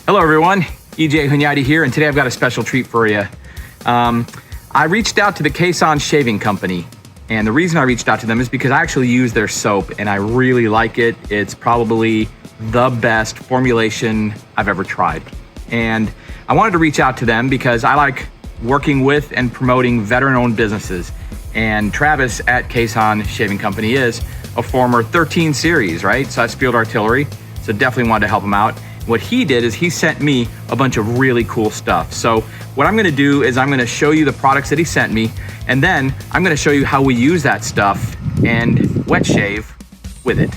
Hello everyone, EJ Hunyadi here, and today I've got a special treat for you. I reached out to the Caisson Shaving Company, and the reason I reached out to them is because I actually use their soap and I really like it. It's probably the best formulation I've ever tried. And I wanted to reach out to them because I like working with and promoting veteran-owned businesses. And Travis at Caisson Shaving Company is a former 13 series, right? So that's field artillery. So definitely wanted to help him out. What he did is he sent me a bunch of really cool stuff. So what I'm gonna do is I'm gonna show you the products that he sent me, and then I'm gonna show you how we use that stuff and wet shave with it.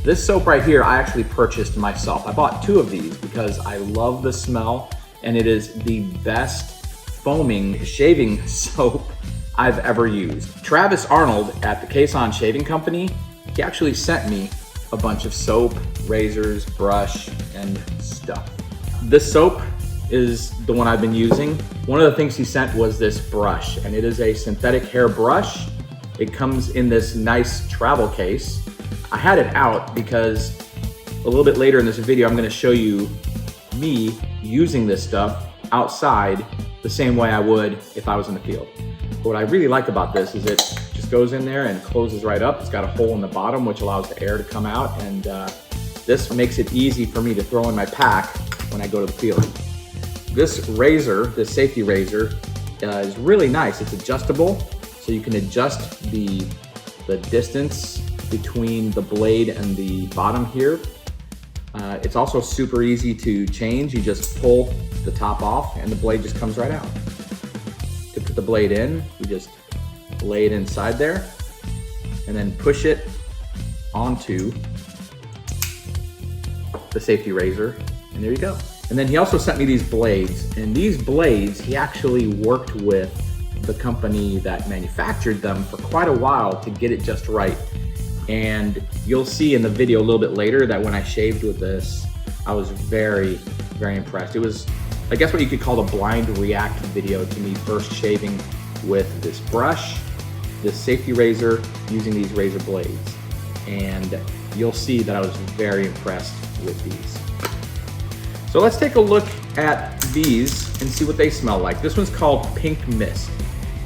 This soap right here, I actually purchased myself. I bought 2 of these because I love the smell, and it is the best foaming shaving soap I've ever used. Travis Arnold at the Caisson Shaving Company, he actually sent me a bunch of soap, razors, brush, and stuff. This soap is the one I've been using. One of the things he sent was this brush, and it is a synthetic hair brush. It comes in this nice travel case. I had it out because a little bit later in this video, I'm gonna show you me using this stuff outside the same way I would if I was in the field. But what I really like about this is it just goes in there and closes right up. It's got a hole in the bottom which allows the air to come out, and this makes it easy for me to throw in my pack when I go to the field. This razor, this safety razor, is really nice. It's adjustable, so you can adjust the distance between the blade and the bottom here. It's also super easy to change. You just pull the top off and the blade just comes right out. To put the blade in, you just lay it inside there and then push it onto the safety razor, and there you go. And then he also sent me these blades, and these blades he actually worked with the company that manufactured them for quite a while to get it just right. And you'll see in the video a little bit later that when I shaved with this, I was very, very impressed. It was, I guess, what you could call a blind react video to me first shaving with this brush, this safety razor, using these razor blades. And you'll see that I was very impressed with these. So let's take a look at these and see what they smell like. This one's called Pink Mist,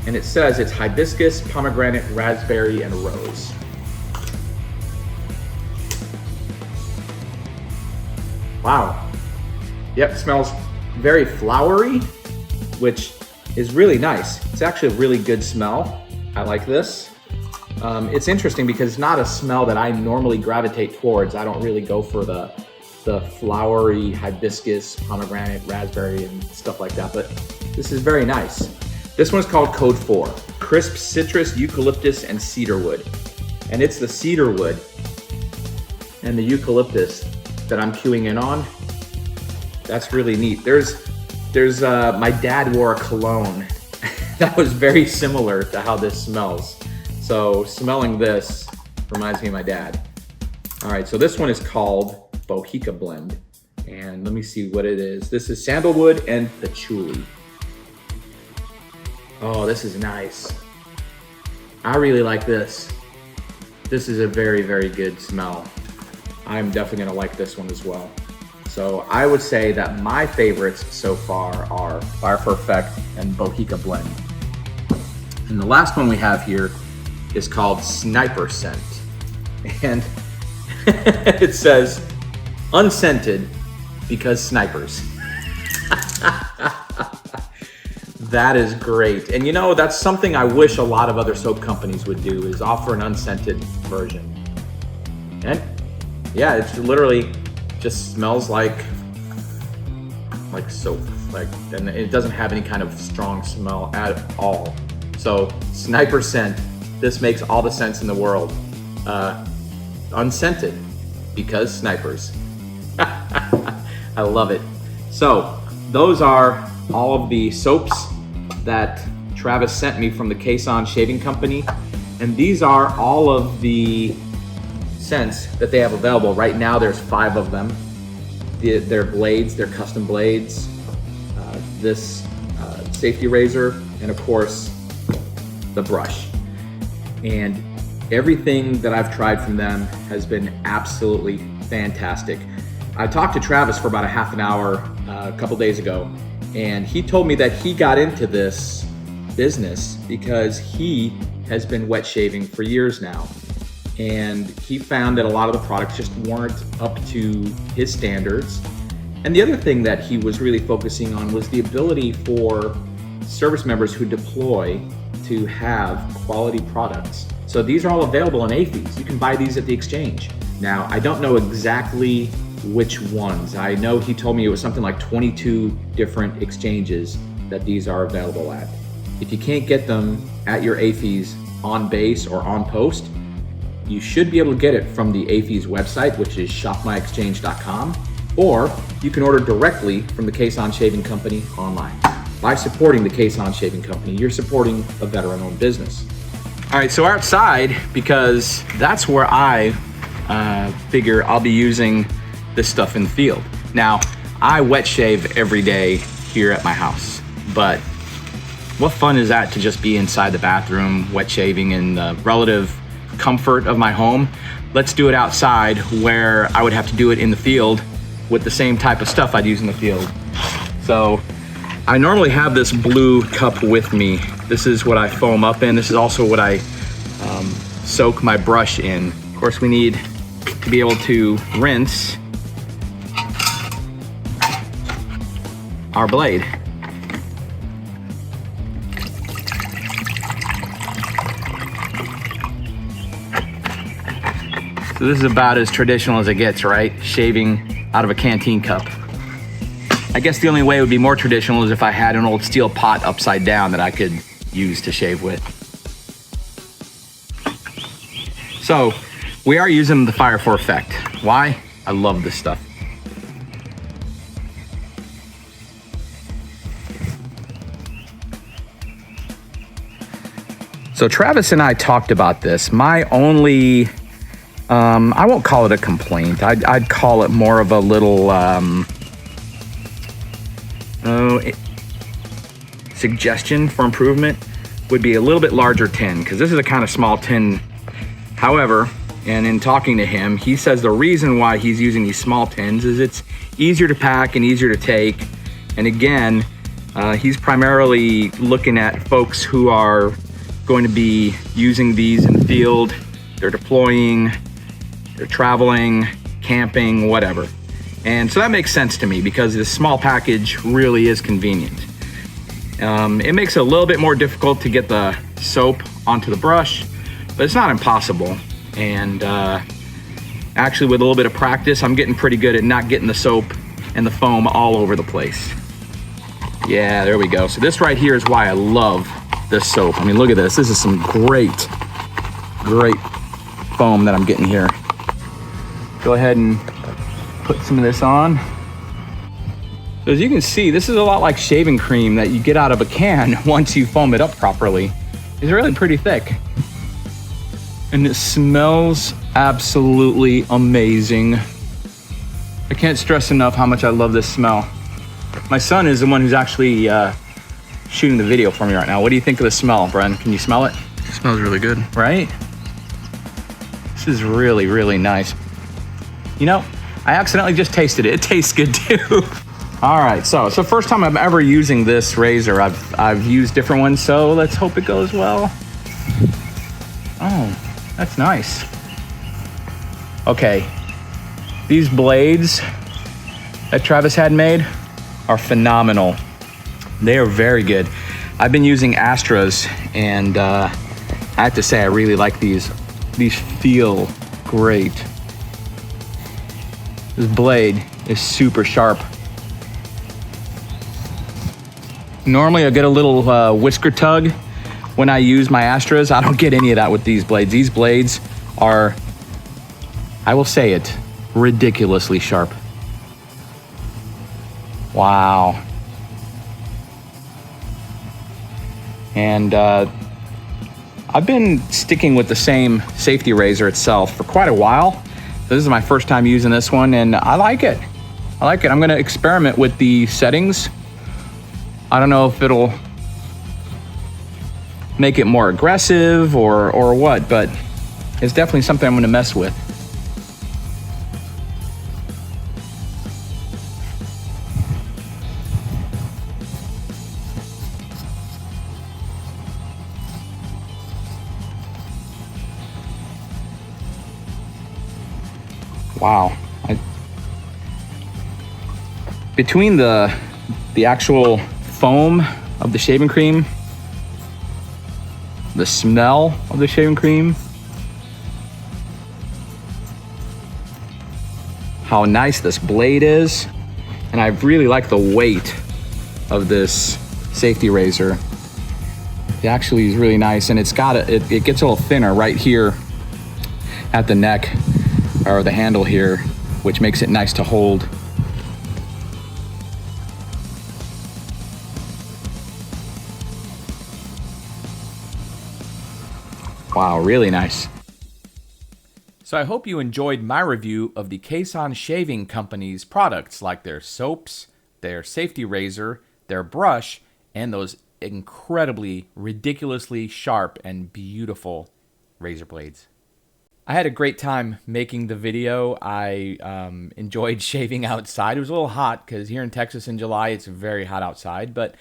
and it says it's hibiscus, pomegranate, raspberry, and rose. Wow. Yep, it smells very flowery, which is really nice. It's actually a really good smell. I like this. It's interesting because it's not a smell that I normally gravitate towards. I don't really go for the flowery hibiscus, pomegranate, raspberry, and stuff like that, but this is very nice. This one's called Code 4, crisp citrus, eucalyptus, and cedar wood. And it's the cedar wood and the eucalyptus that I'm queuing in on. That's really neat. There's my dad wore a cologne that was very similar to how this smells. So smelling this reminds me of my dad. All right, so this one is called Bohica Blend. And let me see what it is. This is sandalwood and patchouli. Oh, this is nice. I really like this. This is a very, very good smell. I'm definitely gonna like this one as well. So I would say that my favorites so far are Fire Perfect and Bohica Blend. And the last one we have here is called Sniper Scent. And it says, unscented because snipers. That is great. And you know, that's something I wish a lot of other soap companies would do, is offer an unscented version. And yeah, it's literally just smells like soap, and it doesn't have any kind of strong smell at all. So Sniper Scent, this makes all the sense in the world. Unscented because snipers. I love it. So those are all of the soaps that Travis sent me from the Caisson Shaving Company, and these are all of the scents that they have available. Right now there's 5 of them. They're blades, they're custom blades, this safety razor, and of course the brush. And everything that I've tried from them has been absolutely fantastic. I talked to Travis for about a half an hour a couple days ago, and he told me that he got into this business because he has been wet shaving for years now. And he found that a lot of the products just weren't up to his standards. And the other thing that he was really focusing on was the ability for service members who deploy to have quality products. So these are all available in AAFES. You can buy these at the exchange. Now, I don't know exactly which ones. I know he told me it was something like 22 different exchanges that these are available at. If you can't get them at your AAFES on base or on post, you should be able to get it from the AAFES website, which is shopmyexchange.com, or you can order directly from the Caisson Shaving Company online. By supporting the Caisson Shaving Company, you're supporting a veteran-owned business. All right, so we're outside because that's where I figure I'll be using this stuff in the field. Now, I wet shave every day here at my house, but what fun is that to just be inside the bathroom, wet shaving in the relative comfort of my home? Let's do it outside where I would have to do it in the field with the same type of stuff I'd use in the field. So I normally have this blue cup with me. This is what I foam up in. This is also what I soak my brush in. Of course, we need to be able to rinse our blade. So this is about as traditional as it gets, right? Shaving out of a canteen cup. I guess the only way it would be more traditional is if I had an old steel pot upside down that I could use to shave with. So we are using the Fire for Effect. Why? I love this stuff. So Travis and I talked about this. My only, I won't call it a complaint. I'd call it more of a little suggestion for improvement would be a little bit larger tin, because this is a kind of small tin. However, and in talking to him, he says the reason why he's using these small tins is it's easier to pack and easier to take. And again, he's primarily looking at folks who are going to be using these in the field. They're deploying, they're traveling, camping, whatever. And so that makes sense to me because this small package really is convenient. It makes it a little bit more difficult to get the soap onto the brush, but it's not impossible. And actually with a little bit of practice, I'm getting pretty good at not getting the soap and the foam all over the place. Yeah, there we go. So this right here is why I love this soap. I mean, look at this. This is some great foam that I'm getting here. Go ahead and put some of this on. So as you can see, this is a lot like shaving cream that you get out of a can once you foam it up properly. It's really pretty thick. And it smells absolutely amazing. I can't stress enough how much I love this smell. My son is the one who's actually shooting the video for me right now. What do you think of the smell, Bren? Can you smell it? It smells really good. Right? This is really, really nice. You know, I accidentally just tasted it. It tastes good too. All right, so first time I'm ever using this razor. I've used different ones, so let's hope it goes well. Oh, that's nice. Okay, these blades that Travis had made are phenomenal. They are very good. I've been using Astras, and I have to say I really like these. These feel great. This blade is super sharp. Normally I get a little whisker tug when I use my Astras. I don't get any of that with these blades. These blades are, I will say it, ridiculously sharp. Wow. And I've been sticking with the same safety razor itself for quite a while. This is my first time using this one, and I like it. I like it. I'm gonna experiment with the settings. I don't know if it'll make it more aggressive or what, but it's definitely something I'm gonna mess with. Wow. Between the actual foam of the shaving cream, the smell of the shaving cream, how nice this blade is, and I really like the weight of this safety razor. It actually is really nice, and it gets a little thinner right here at the neck, or the handle here, which makes it nice to hold. Wow, really nice. So I hope you enjoyed my review of the Caisson Shaving Company's products, like their soaps, their safety razor, their brush, and those incredibly, ridiculously sharp and beautiful razor blades. I had a great time making the video. I enjoyed shaving outside. It was a little hot because here in Texas in July it's very hot outside, but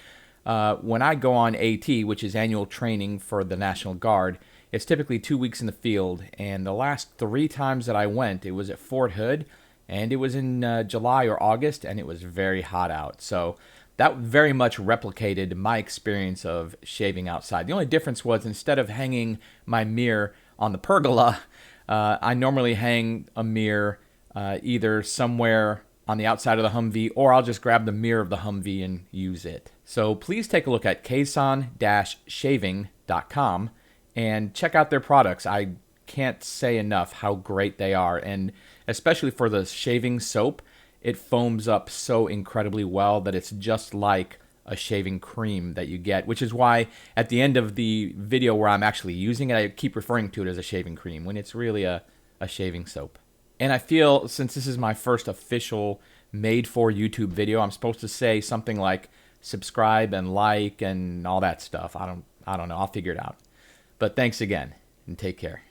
when I go on AT, which is annual training for the National Guard, it's typically 2 weeks in the field, and the last 3 times that I went, it was at Fort Hood, and it was in July or August, and it was very hot out. So that very much replicated my experience of shaving outside. The only difference was, instead of hanging my mirror on the pergola, I normally hang a mirror either somewhere on the outside of the Humvee, or I'll just grab the mirror of the Humvee and use it. So please take a look at caisson-shaving.com and check out their products. I can't say enough how great they are, and especially for the shaving soap, it foams up so incredibly well that it's just like a shaving cream that you get, which is why at the end of the video where I'm actually using it, I keep referring to it as a shaving cream when it's really a shaving soap. And I feel, since this is my first official made for YouTube video, I'm supposed to say something like subscribe and like and all that stuff. I don't know. I'll figure it out. But thanks again, and take care.